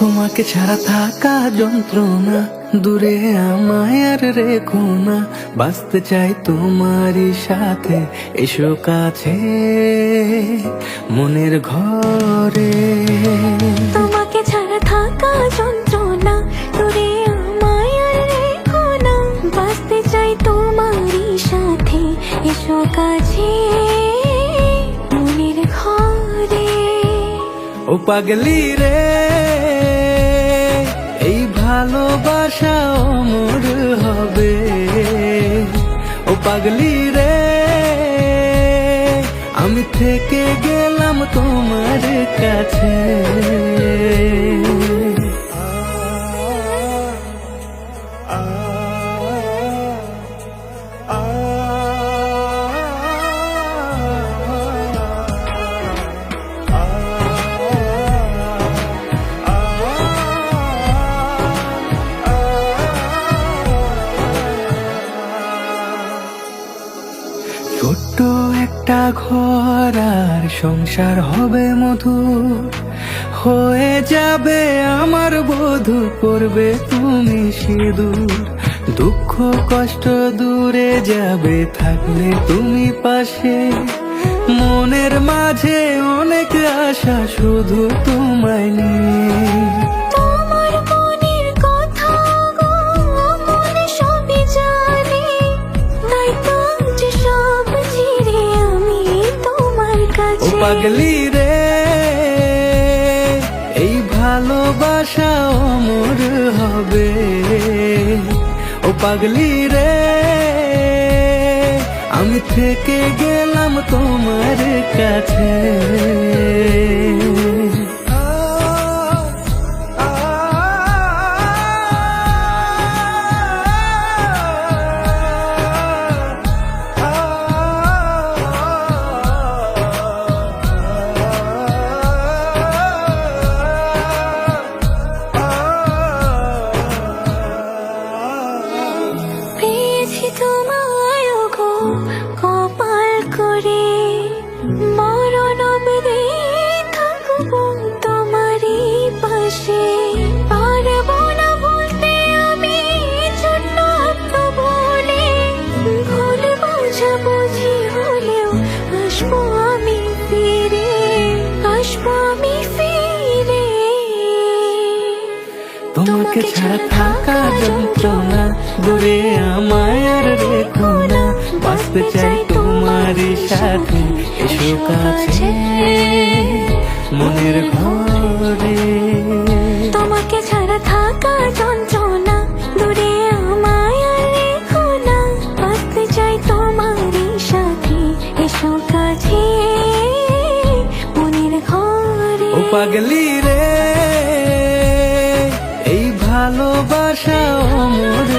তোমাকে ছাড়া থাকা যন্ত্রণা, দূরে আমায় আর রেখো না। বাঁচতে চাই তোমারই সাথে, এসো কাছে মনের ঘরে। তোমাকে ছাড়া থাকা যন্ত্রণা, দূরে আমায় আর রেখো না। বাঁচতে চাই তোমারই সাথে, এসো কাছে মনের ঘরে। ও পাগলি রে, এই ভালোবাসা অমর হবে। ও পাগলি রে, আমি থেকে গেলাম তোমার কাছে। ছোট্ট একটা ঘর আর সংসার হবে মধুর, হয়ে যাবে আমার বধূ, করবে তুমি সিঁদুর। দুঃখ কষ্ট দূরে যাবে থাকলে তুমি পাশে, মনের মাঝে অনেক আশা শুধু তোমায় নিয়ে। তোমার মনের কথা গো মন সবই জানে, তাই তো যে সব ছেড়ে আমি তোমার ও কাছে। পাগলি রে, এই ভালোবাসা অমর হবে। ও পাগলি রে, আমি থেকে গেলাম তোমার কাছে। পেয়েছি তোমায় গো কপাল করে, মরণ অবধি থাকবো তোমারই পাশে। পারবো না ভুলতে আমি ছোট্ট একটা ভুলে, ভুল বোঝাবুঝি হলেও আসবো আমি ফিরে, আসবো আমি ফিরে। তোমাকে ছাড়া থাকা যন্ত্রণা, দূরে আমায় আর রেখো না। বাঁচতে চাই তোমারই সাথে, এসো কাছে মনের ঘরে। তোমাকে ছাড়া থাকা যন্ত্রণা, দূরে আমায় আর রেখো না। বাঁচতে চাই তোমারই সাথে, এসো কাছে মনের ঘরে। ও পাগলি রে, এই ভালোবাসা অমর